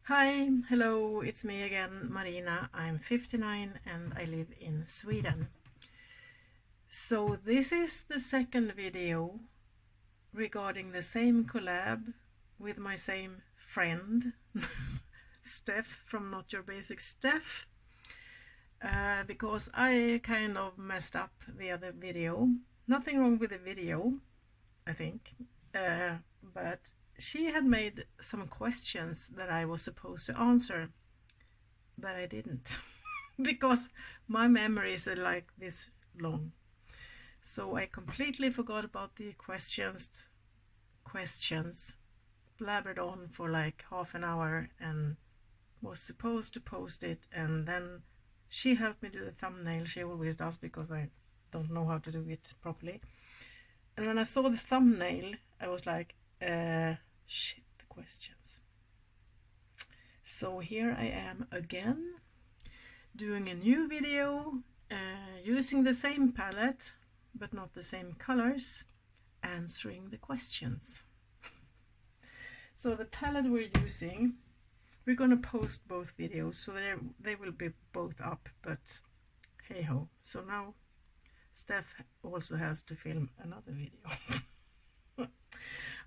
Hi, hello, it's me again, Marina. I'm 59 and I live in Sweden. So this is the second video regarding the same collab with my same friend, Steph from notyourbasicsteph, because I kind of messed up the other video. Nothing wrong with the video, I think, but she had made some questions that I was supposed to answer, but I didn't because my memories are like this long. So I completely forgot about the questions, blabbered on for like half an hour and was supposed to post it, and then she helped me do the thumbnail. She always does because I don't know how to do it properly. And when I saw the thumbnail, I was like, shit, the questions. So here I am again, doing a new video, using the same palette, but not the same colors, answering the questions. So the palette we're using, we're going to post both videos, so they will be both up, but hey ho. So now Steph also has to film another video.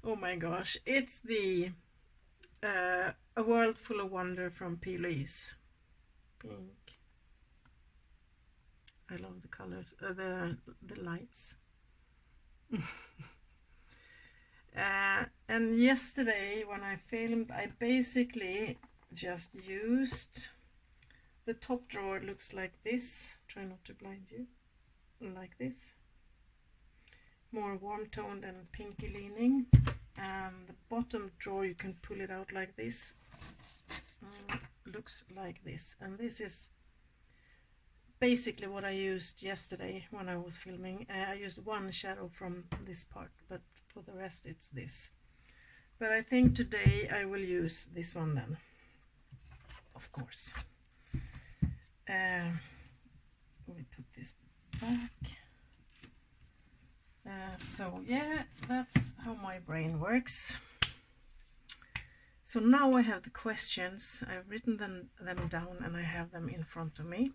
Oh my gosh, it's the A World Full of Wonder from Louise. Pink. I love the colors, the lights. And yesterday when I filmed, I basically just used the top drawer. Looks like this. Try not to blind you. Like this. More warm toned and pinky leaning. And the bottom drawer, you can pull it out like this. Looks like this. And this is basically what I used yesterday when I was filming. I used one shadow from this part, but for the rest it's this. But I think today I will use this one then, of course. We'll put this back. So yeah, that's how my brain works. So now I have the questions. I've written them down and I have them in front of me.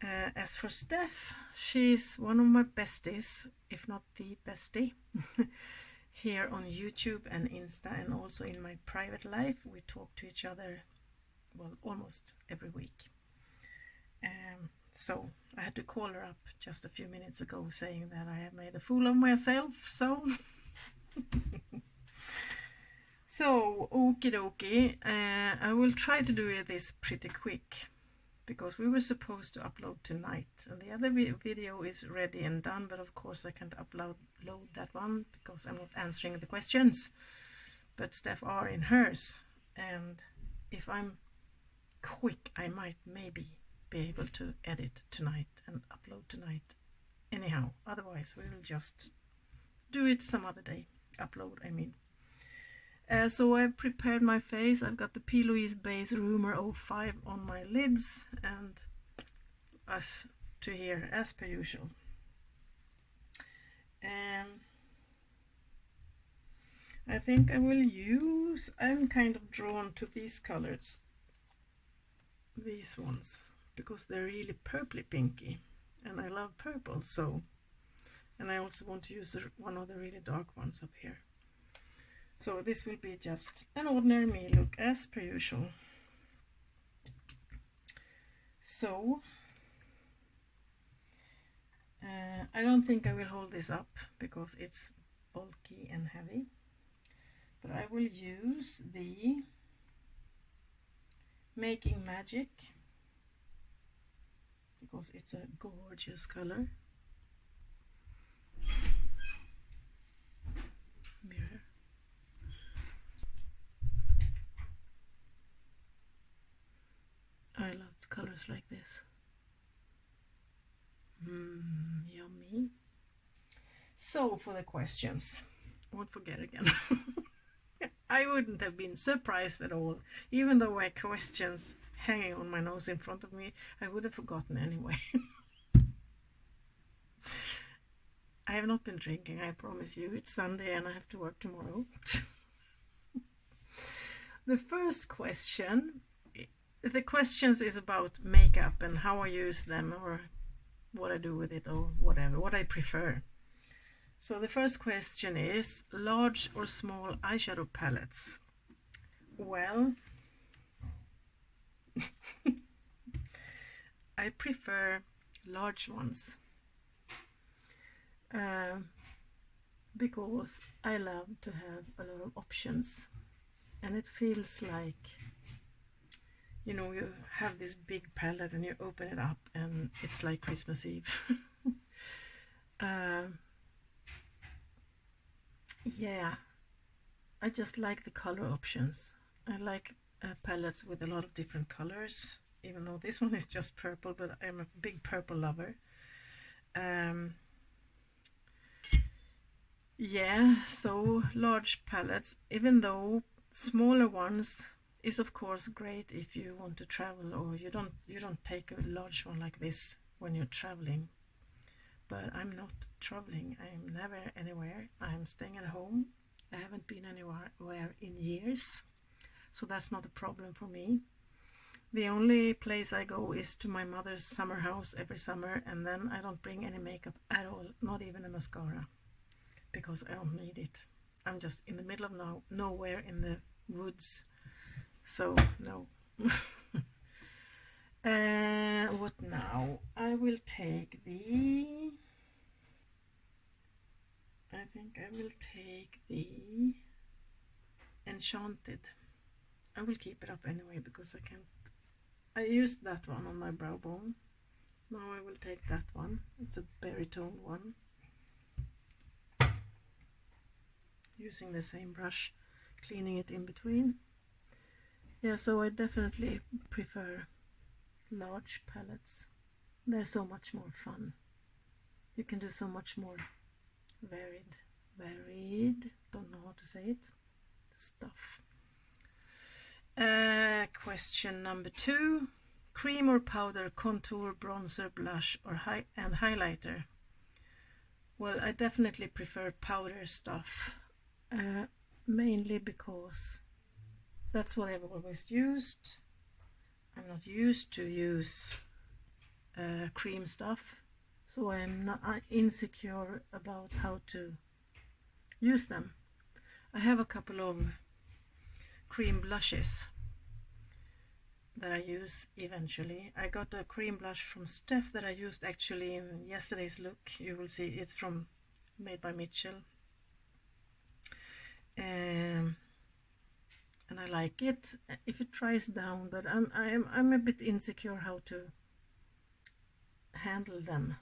As for Steph, she's one of my besties, if not the bestie, here on YouTube and Insta, and also in my private life. We talk to each other, well, almost every week. So I had to call her up just a few minutes ago saying that I have made a fool of myself, so... So, okie dokie, I will try to do this pretty quick, because we were supposed to upload tonight, and the other video is ready and done, but of course I can't upload that one because I'm not answering the questions, but Steph are in hers, and if I'm quick I might maybe be able to edit tonight and upload tonight anyhow. Otherwise we will just do it some other day. Upload, I mean. So I've prepared my face. I've got the P. Louise Base Rumor 05 on my lids, and as to here, as per usual. I think I will use, I'm kind of drawn to these colors, these ones, because they're really purpley pinky, and I love purple, so, and I also want to use one of the really dark ones up here. So this will be just an ordinary me look as per usual. So I don't think I will hold this up because it's bulky and heavy, but I will use the Making Magic because it's a gorgeous color. Mirror. I love colors like this. Yummy. So for the questions, I won't forget again. I wouldn't have been surprised at all, even though I had questions hanging on my nose in front of me. I would have forgotten anyway. I have not been drinking, I promise you. It's Sunday and I have to work tomorrow. The first question, the questions is about makeup and how I use them or what I do with it or whatever, what I prefer. So the first question is large or small eyeshadow palettes. Well, I prefer large ones because I love to have a lot of options, and it feels like, you know, you have this big palette and you open it up and it's like Christmas Eve. Yeah, I just like the color options. I like palettes with a lot of different colors, even though this one is just purple, but I'm a big purple lover. Yeah, so large palettes, even though smaller ones is of course great if you want to travel, or you don't take a large one like this when you're traveling. But I'm not traveling. I'm never anywhere. I'm staying at home. I haven't been anywhere in years, so that's not a problem for me. The only place I go is to my mother's summer house every summer, and then I don't bring any makeup at all, not even a mascara, because I don't need it. I'm just in the middle of nowhere in the woods, so no. What now? I will take the... I think I will take the Enchanted. I will keep it up anyway because I can't... I used that one on my brow bone. Now I will take that one. It's a berry tone one. Using the same brush, cleaning it in between. Yeah, so I definitely prefer large palettes. They're so much more fun. You can do so much more varied, don't know how to say it, stuff. Question number 2, cream or powder, contour, bronzer, blush, or highlighter? Well, I definitely prefer powder stuff, mainly because that's what I've always used. I'm not used to use cream stuff, so I'm not insecure about how to use them. I have a couple of cream blushes that I use eventually. I got a cream blush from Steph that I used actually in yesterday's look. You will see it's from Made by Mitchell, and I like it if it dries down, but I'm a bit insecure how to handle them,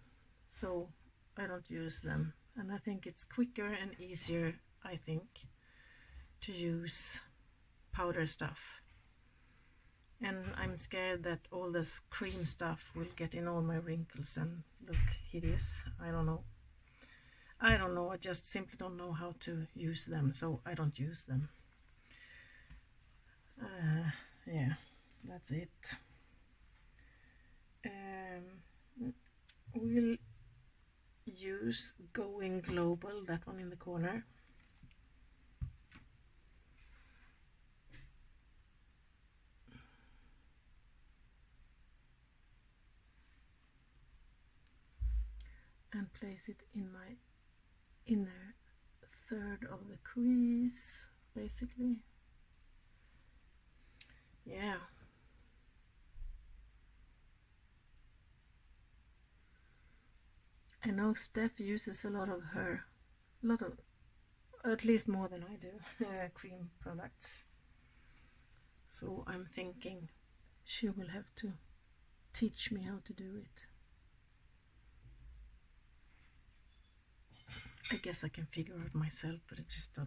so I don't use them. And I think it's quicker and easier, I think, to use powder stuff. And I'm scared that all this cream stuff will get in all my wrinkles and look hideous. I don't know. I just simply don't know how to use them, so I don't use them. Yeah, that's it. We'll use Going Global, that one in the corner. And place it in my inner third of the crease, basically. Yeah. I know Steph uses a lot of, at least more than I do, cream products. So I'm thinking she will have to teach me how to do it. I guess I can figure out myself, but I just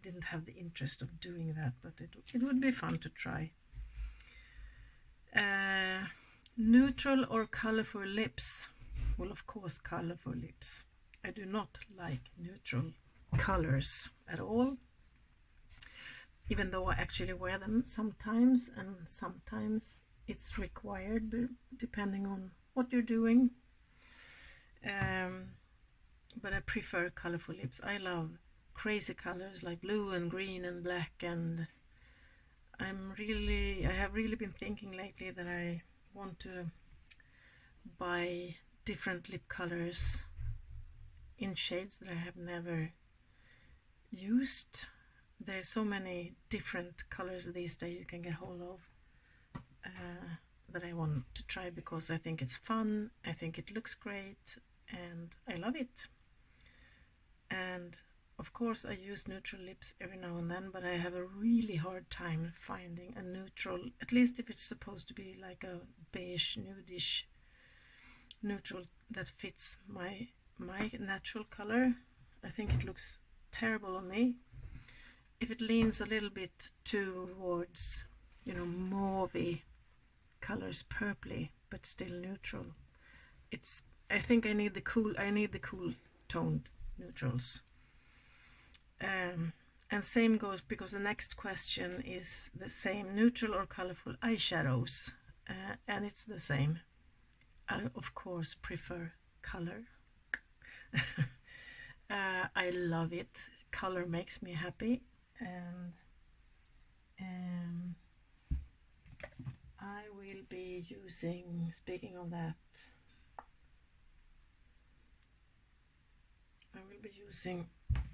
didn't have the interest of doing that, but it would be fun to try. Neutral or colorful lips? Well, of course, colorful lips. I do not like neutral colors at all, even though I actually wear them sometimes, and sometimes it's required depending on what you're doing. But I prefer colorful lips. I love crazy colors like blue and green and black and I have really been thinking lately that I want to buy different lip colors in shades that I have never used. There's so many different colors these days you can get hold of that I want to try because I think it's fun, I think it looks great, and I love it. And of course I use neutral lips every now and then, but I have a really hard time finding a neutral, at least if it's supposed to be like a beige, nudish neutral that fits my natural color. I think it looks terrible on me. If it leans a little bit towards, you know, mauvey colors, purpley, but still neutral, I think I need the cool toned neutrals. And same goes, because the next question is the same, neutral or colorful eyeshadows, and it's the same. I of course prefer color. I love it. Color makes me happy, and I will be using, speaking of that, I will be using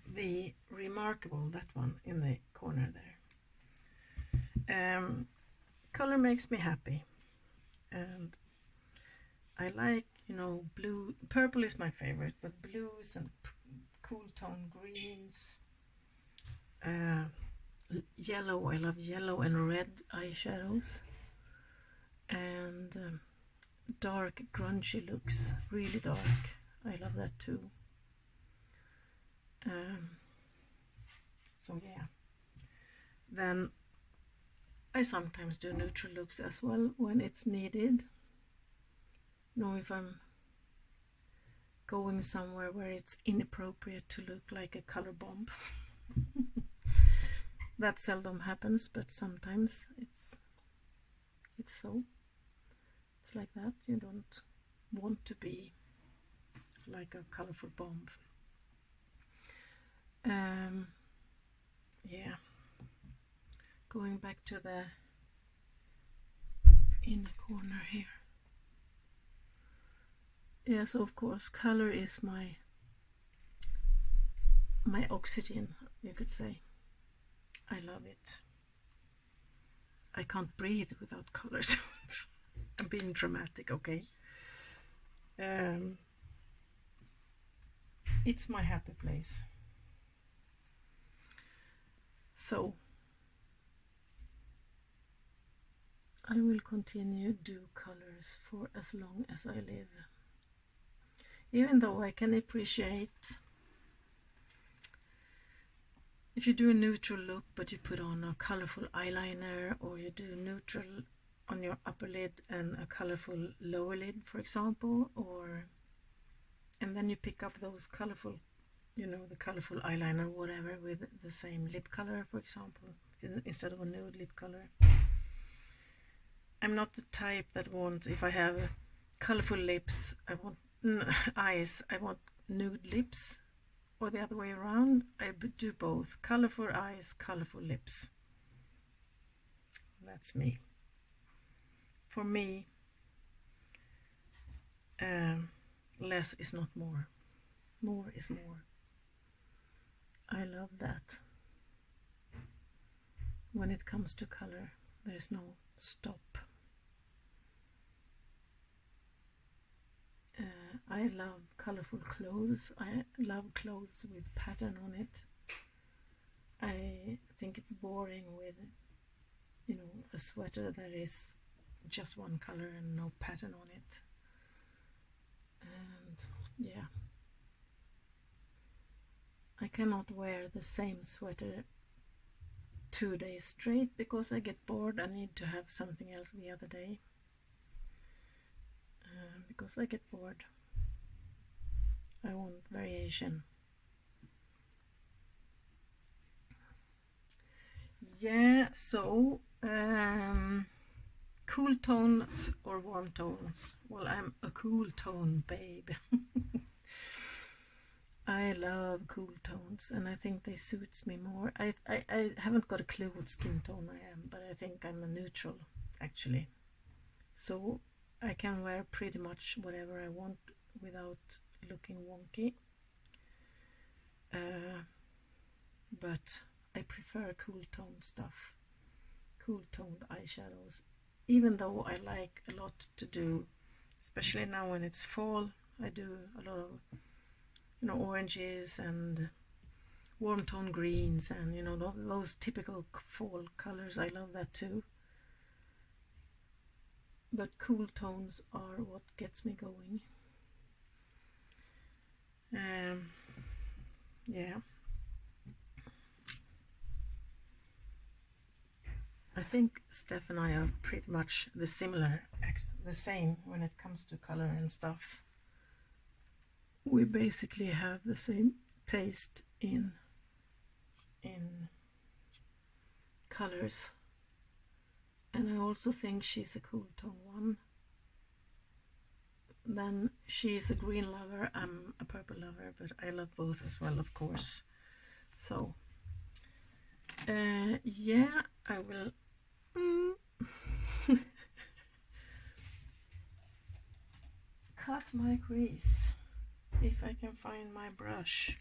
the Remarkable, that one in the corner there. Color makes me happy, and I like, you know, blue, purple is my favorite, but blues and cool tone greens, yellow, I love yellow and red eyeshadows, and dark grungy looks, really dark, I love that too. So yeah, then I sometimes do neutral looks as well when it's needed. You know, if I'm going somewhere where it's inappropriate to look like a color bomb. That seldom happens, but sometimes it's so. It's like that. You don't want to be like a colorful bomb. Yeah, going back to the inner corner here. Yes, of course, color is my oxygen, you could say. I love it. I can't breathe without colors. I'm being dramatic, okay? It's my happy place. So I will continue do colors for as long as I live. Even though I can appreciate if you do a neutral look but you put on a colorful eyeliner, or you do neutral on your upper lid and a colorful lower lid, for example, and then you pick up those colorful, you know, the colorful eyeliner, whatever, with the same lip color, for example, instead of a nude lip color. I'm not the type that wants, if I have colorful lips, I want eyes, I want nude lips, or the other way around. I do both, colorful eyes, colorful lips. That's me. For me, less is not more. More is more. I love that. When it comes to color, there's no stop. I love colorful clothes. I love clothes with pattern on it. I think it's boring with, you know, a sweater that is just one color and no pattern on it. And yeah, I cannot wear the same sweater 2 days straight because I get bored. I need to have something else the other day, because I get bored. I want variation. Yeah, so cool tones or warm tones? Well, I'm a cool tone babe. I love cool tones, and I think they suits me more. I haven't got a clue what skin tone I am, but I think I'm a neutral, actually. So I can wear pretty much whatever I want without looking wonky. But I prefer cool tone stuff, cool toned eyeshadows, even though I like a lot to do, especially now when it's fall. I do a lot of, you know, oranges and warm tone greens, and, you know, those typical fall colors. I love that too. But cool tones are what gets me going. Yeah. I think Steph and I are pretty much the same when it comes to color and stuff. We basically have the same taste in colors, and I also think she's a cool tone one. Then she's a green lover, I'm a purple lover, but I love both as well, of course. So yeah, I will cut my crease if I can find my brush.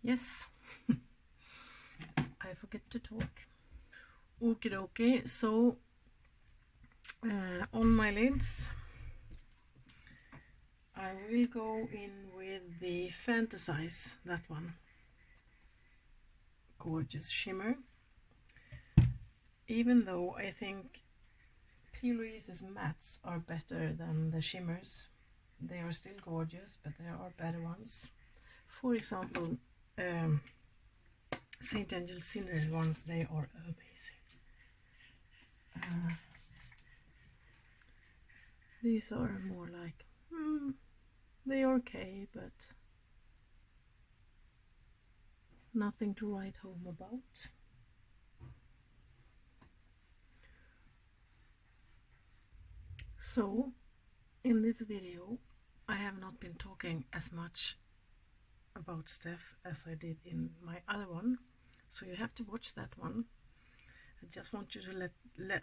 Yes, I forget to talk. Okie dokie, so on my lids I will go in with the Fantasize, that one. Gorgeous shimmer. Even though I think Louise's mattes are better than the shimmers, they are still gorgeous, but there are better ones. For example, St. Angel Cinder ones, they are amazing. These are more like, they're okay, but nothing to write home about. So, in this video, I have not been talking as much about Steph as I did in my other one, so you have to watch that one. I just want you to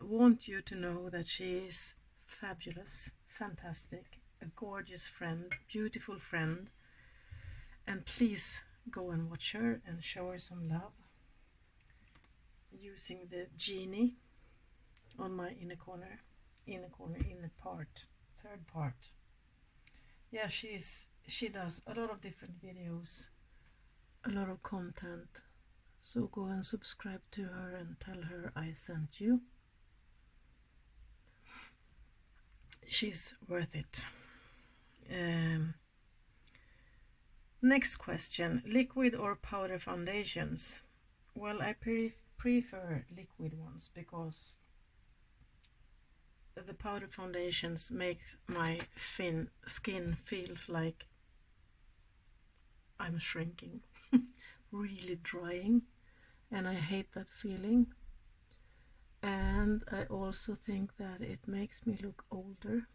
want you to know that she is fabulous, fantastic, a gorgeous friend, beautiful friend, and please go and watch her and show her some love using the genie on my inner part, third part. Yeah, she does a lot of different videos, a lot of content, so go and subscribe to her and tell her I sent you. She's worth it. Next question, liquid or powder foundations? Well, I prefer liquid ones because the powder foundations make my skin feels like I'm shrinking, really drying, and I hate that feeling. And I also think that it makes me look older.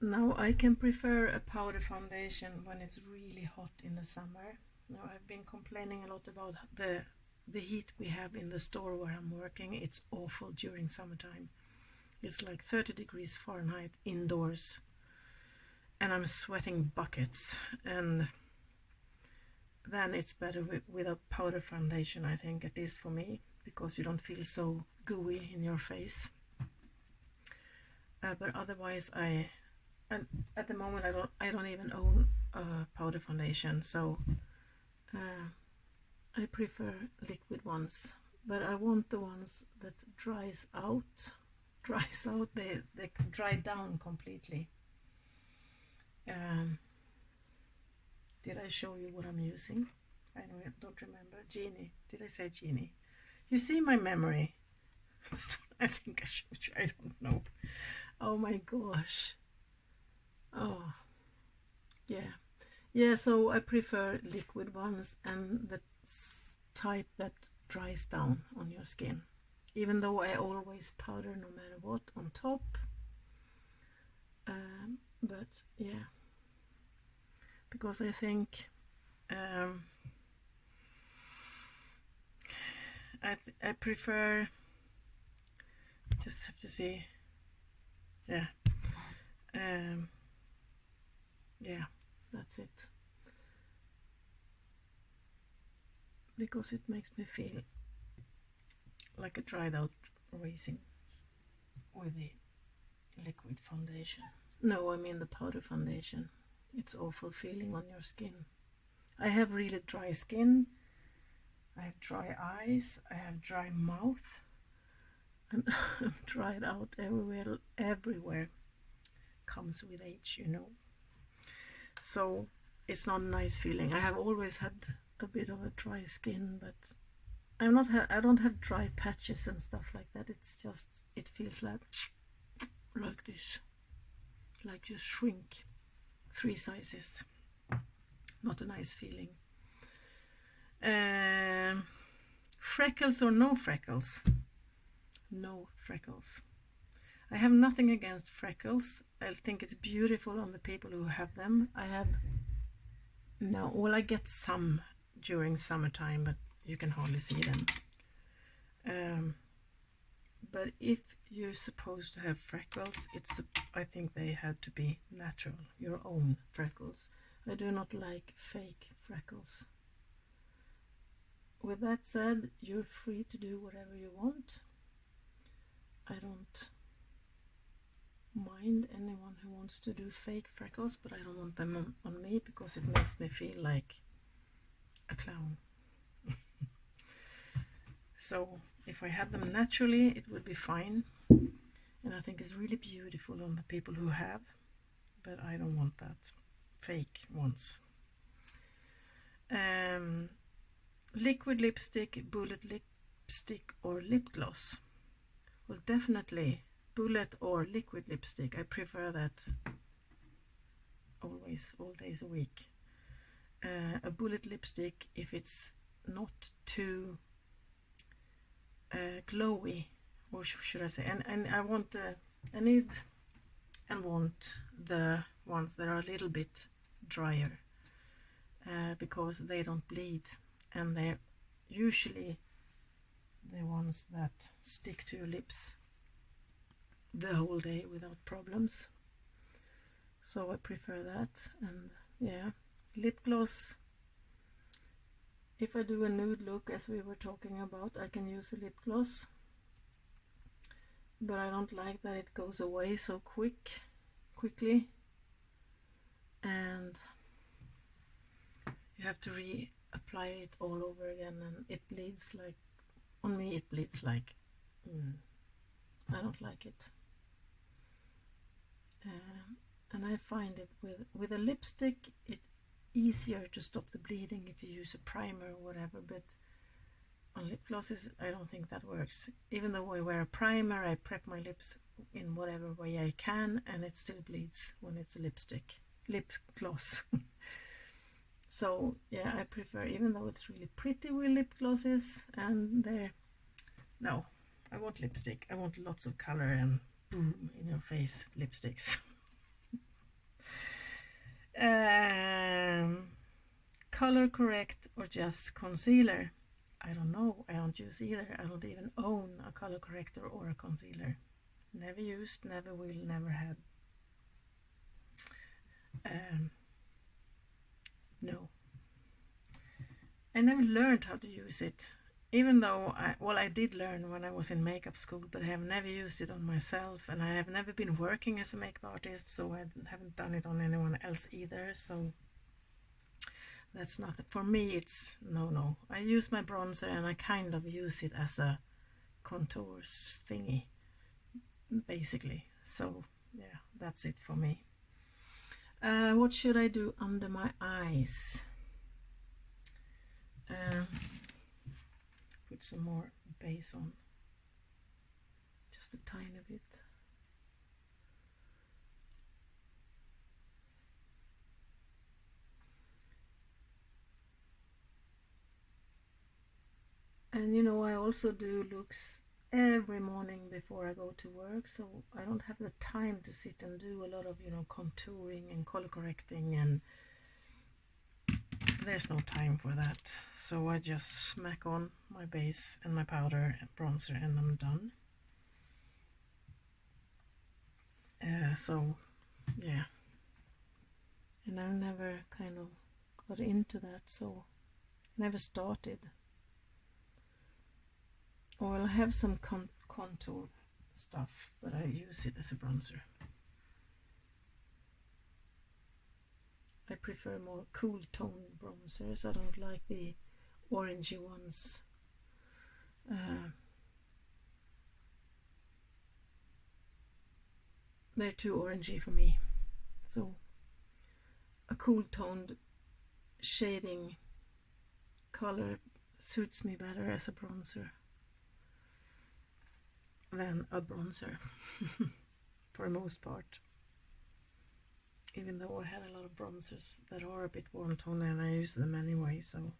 Now I can prefer a powder foundation when it's really hot in the summer. Now I've been complaining a lot about the heat we have in the store where I'm working. It's awful during summertime. It's like 30 degrees Fahrenheit indoors, and I'm sweating buckets, and then it's better with a powder foundation, I think, at least for me, because you don't feel so gooey in your face. But otherwise, at the moment I don't even own a powder foundation, so I prefer liquid ones, but I want the ones that dries out, they dry down completely. Did I show you what I'm using? I don't remember. Genie. Did I say genie? You see my memory. I think I should. I don't know. Oh my gosh. Oh, yeah. Yeah, so I prefer liquid ones and the type that dries down on your skin. Even though I always powder no matter what on top. But yeah, because I think I prefer, just have to see, yeah, yeah, that's it, because it makes me feel like a dried out raisin with the liquid foundation. No, I mean the powder foundation. It's awful feeling on your skin. I have really dry skin, I have dry eyes, I have dry mouth, and I'm dried out everywhere. Comes with age, you know. So it's not a nice feeling. I have always had a bit of a dry skin, but I don't have dry patches and stuff like that. It's just, it feels like this, like you shrink 3 sizes. Not a nice feeling. Freckles or no freckles? No freckles. I have nothing against freckles. I think it's beautiful on the people who have them. I have no, well, I get some during summertime, but you can hardly see them. But if you're supposed to have freckles, I think they have to be natural, your own freckles. I do not like fake freckles. With that said, you're free to do whatever you want. I don't mind anyone who wants to do fake freckles, but I don't want them on me because it makes me feel like a clown. So if I had them naturally, it would be fine, and I think it's really beautiful on the people who have, but I don't want that fake ones. Liquid lipstick, bullet lipstick, or lip gloss? Well, definitely bullet or liquid lipstick. I prefer that always, all days a week. A bullet lipstick, if it's not too glowy, or should I say, and I want need and want the ones that are a little bit drier, because they don't bleed, and they're usually the ones that stick to your lips the whole day without problems. So I prefer that. And yeah, lip gloss, if I do a nude look as we were talking about, I can use a lip gloss, but I don't like that it goes away so quickly, and you have to reapply it all over again, and it bleeds like, on me it bleeds like, I don't like it. And I find it with a lipstick, it's easier to stop the bleeding if you use a primer or whatever, but on lip glosses I don't think that works. Even though I wear a primer, I prep my lips in whatever way I can, and it still bleeds when it's a lip gloss. So yeah, I prefer, even though it's really pretty with lip glosses, and no, I want lipstick. I want lots of color and boom in your face lipsticks. Color correct or just concealer? I don't know. I don't use either. I don't even own a color corrector or a concealer. Never used, never will, never had. No. I never learned how to use it. Even though, I did learn when I was in makeup school, but I have never used it on myself, and I have never been working as a makeup artist, so I haven't done it on anyone else either, so that's nothing. For me, it's no. I use my bronzer, and I kind of use it as a contour thingy, basically. So, yeah, that's it for me. What should I do under my eyes? Put some more base on, just a tiny bit. And you know, I also do looks every morning before I go to work, so I don't have the time to sit and do a lot of, you know, contouring and color correcting, and there's no time for that. So I just smack on my base and my powder and bronzer and I'm done. So yeah, and I never kind of got into that, so I never started. Or I'll have some contour stuff, but I use it as a bronzer. I prefer more cool tone bronzers. I don't like the orangey ones. They're too orangey for me. So a cool toned shading color suits me better as a bronzer than a bronzer for the most part. Even though I had a lot of bronzers that are a bit warm tone and I use them anyway, so.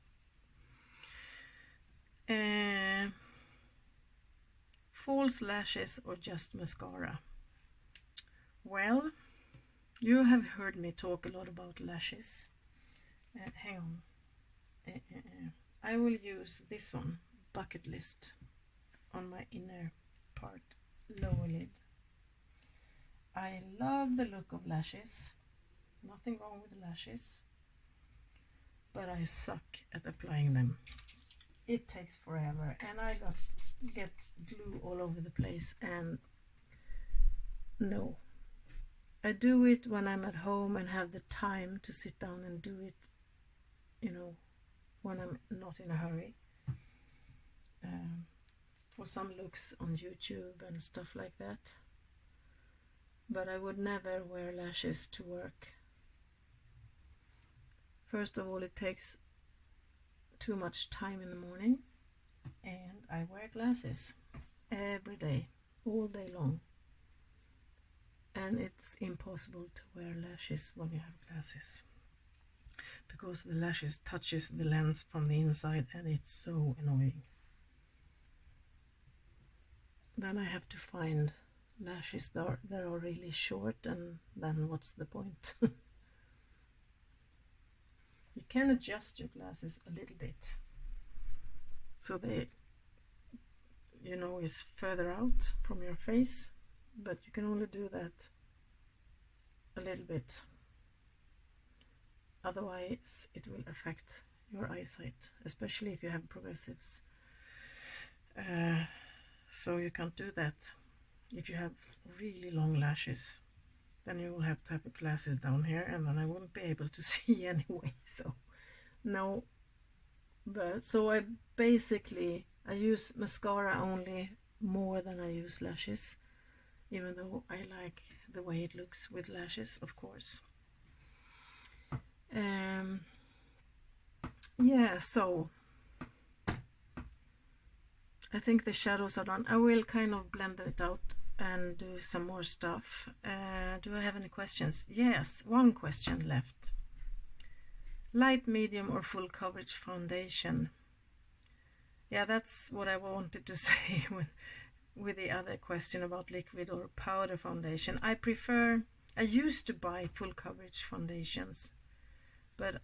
False lashes or just mascara? Well, you have heard me talk a lot about lashes. Hang on. I will use this one, Bucket List, on my inner part, lower lid. I love the look of lashes. Nothing wrong with the lashes. But I suck at applying them. It takes forever and I get glue all over the place, and no. I do it when I'm at home and have the time to sit down and do it, you know, when I'm not in a hurry. For some looks on YouTube and stuff like that. But I would never wear lashes to work. First of all, it takes too much time in the morning, and I wear glasses every day, all day long. And it's impossible to wear lashes when you have glasses, because the lashes touches the lens from the inside and it's so annoying. Then I have to find lashes that are really short, and then what's the point? You can adjust your glasses a little bit so they, you know, is further out from your face, but you can only do that a little bit. Otherwise it will affect your eyesight, especially if you have progressives. So you can't do that. If you have really long lashes, then you will have to have glasses down here, and then I won't be able to see anyway, so no. But so I use mascara only more than I use lashes, even though I like the way it looks with lashes, of course. Yeah, so I think the shadows are done. I will kind of blend it out and do some more stuff. Do I have any questions? Yes, one question left. Light, medium or full coverage foundation? Yeah, that's what I wanted to say with the other question about liquid or powder foundation. I used to buy full coverage foundations, but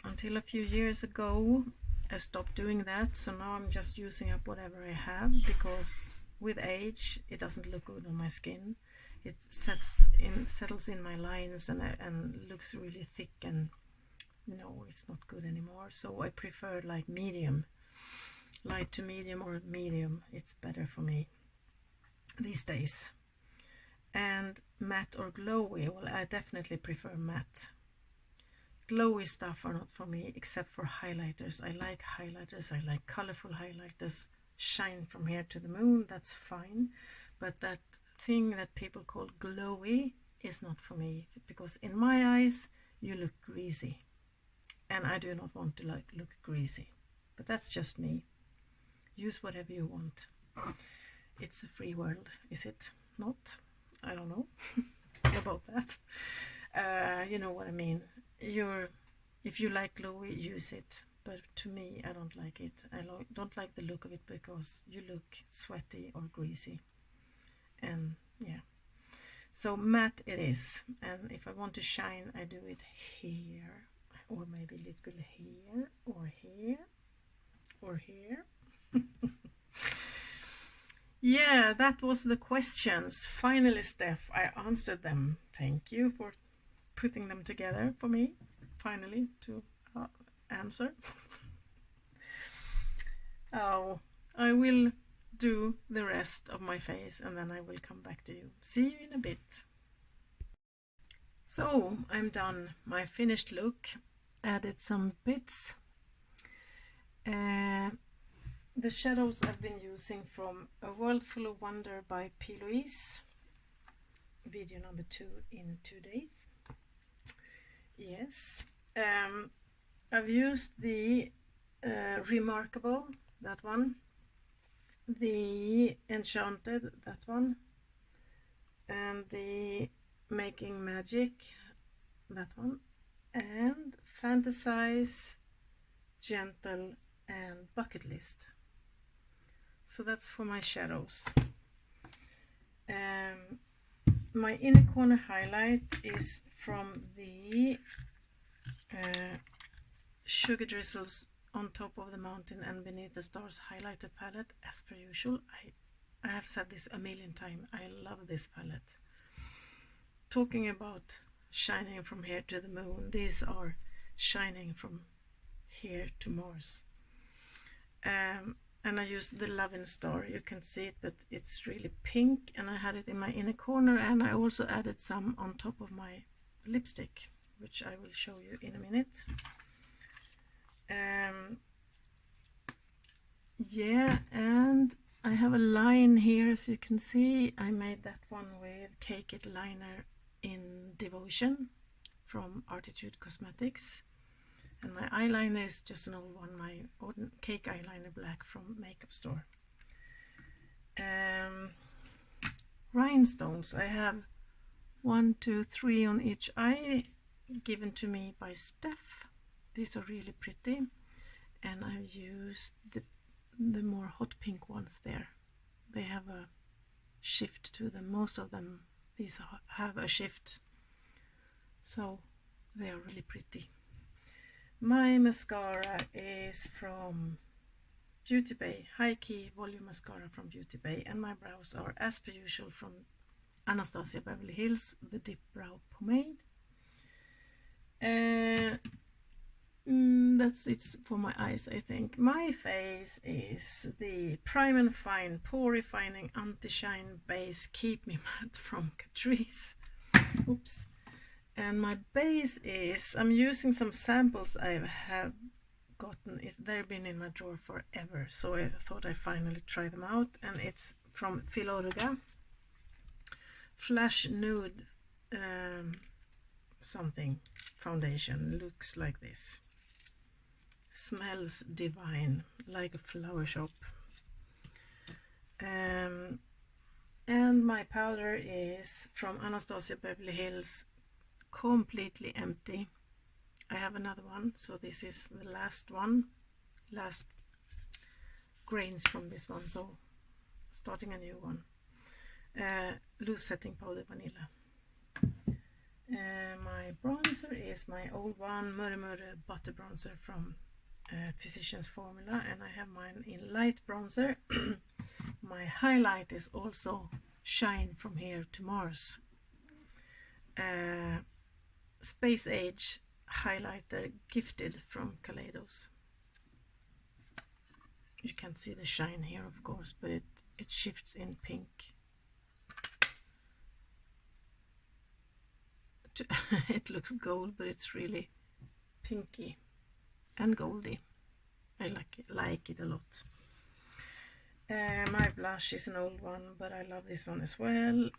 until a few years ago I stopped doing that, so now I'm just using up whatever I have, because with age it doesn't look good on my skin. It settles in my lines and looks really thick, and no, it's not good anymore. So I prefer like medium, light to medium or medium. It's better for me these days. And matte or glowy? Well, I definitely prefer matte. Glowy stuff are not for me, except for highlighters. I like highlighters. I like colorful highlighters. Shine from here to the moon, that's fine. But that thing that people call glowy is not for me, because in my eyes you look greasy. And I do not want to look greasy. But that's just me. Use whatever you want. It's a free world, is it not? I don't know about that. You know what I mean. If you like glowy, use it. But to me, I don't like it. I don't like the look of it because you look sweaty or greasy. And yeah. So matte it is. And if I want to shine, I do it here. Or maybe a little bit here. Or here. Or here. Yeah, that was the questions. Finally, Steph, I answered them. Thank you for putting them together for me. Finally, to answer. Oh, I will do the rest of my face and then I will come back to you. See you in a bit. So, I'm done. My finished look. Added some bits. The shadows I've been using from A World Full of Wonder by Louise. Video number 2 in 2 days. Yes. I've used the Remarkable, that one. The Enchanted, that one. And the Making Magic, that one. And Fantasize, Gentle, and Bucket List. So that's for my shadows. My inner corner highlight is from the Sugar Drizzles On Top of the Mountain and Beneath the Stars highlighter palette. As per usual, I have said this a million times. I love this palette. Talking about shining from here to the moon, these are shining from here to Mars. And I used the Loving Star. You can see it, but it's really pink, and I had it in my inner corner, and I also added some on top of my lipstick, which I will show you in a minute. Yeah, and I have a line here, as you can see. I made that one with Cake It liner in Devotion from Artitude Cosmetics. And my eyeliner is just an old one, my cake eyeliner black from Makeup Store. Rhinestones, I have 1, 2, 3 on each eye, given to me by Steph. These are really pretty. And I've used the more hot pink ones there. They have a shift to them. Most of them, these have a shift. So they are really pretty. My mascara is from Beauty Bay, High Key Volume Mascara from Beauty Bay, and my brows are as per usual from Anastasia Beverly Hills, the Dip Brow Pomade. That's it for my eyes, I think. My face is the Prime and Fine Pore Refining Anti-Shine Base Keep Me Matte from Catrice. Oops. And my base is, I'm using some samples I have gotten. They've been in my drawer forever, so I thought I'd finally try them out. And it's from Filorga Flash Nude something foundation. Looks like this. Smells divine, like a flower shop. And my powder is from Anastasia Beverly Hills, completely empty. I have another one, so this is the last one, last grains from this one, so starting a new one. Loose setting powder vanilla. My bronzer is my old one, Murmur Butter Bronzer from Physicians Formula, and I have mine in light bronzer. My highlight is also Shine From Here to Mars. Space Age highlighter Gifted from Kaleidos. You can see the shine here, of course, but it shifts in pink. It looks gold, but it's really pinky and goldy. I like it a lot. My blush is an old one, but I love this one as well.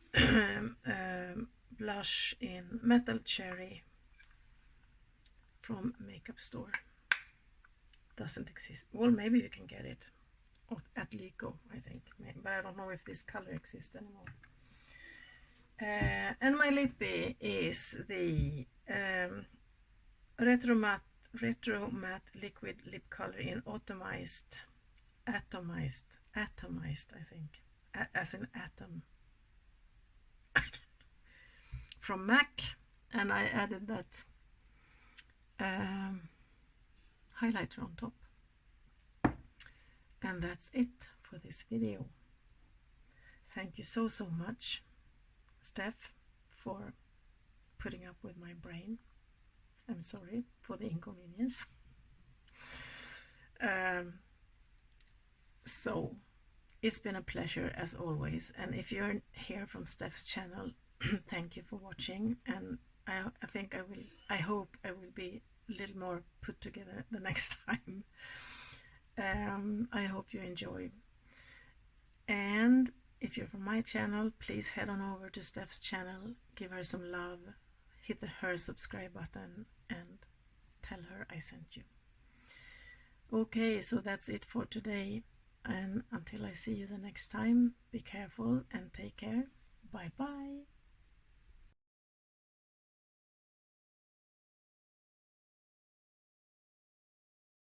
Blush in Metal Cherry from a makeup store. Doesn't exist. Well, maybe you can get it at Lyko, I think, but I don't know if this color exists anymore. And my lippy is the Retro Matte Liquid Lip Color in atomized, I think, as in atom, from MAC, and I added that highlighter on top. And that's it for this video. Thank you so much, Steph, for putting up with my brain. I'm sorry for the inconvenience. So it's been a pleasure as always, and if you're here from Steph's channel, thank you for watching, and I hope I will be a little more put together the next time. I hope you enjoy, and if you're from my channel, please head on over to Steph's channel, give her some love, hit her subscribe button, and tell her I sent you. Okay, so that's it for today, and until I see you the next time, be careful and take care. Bye bye.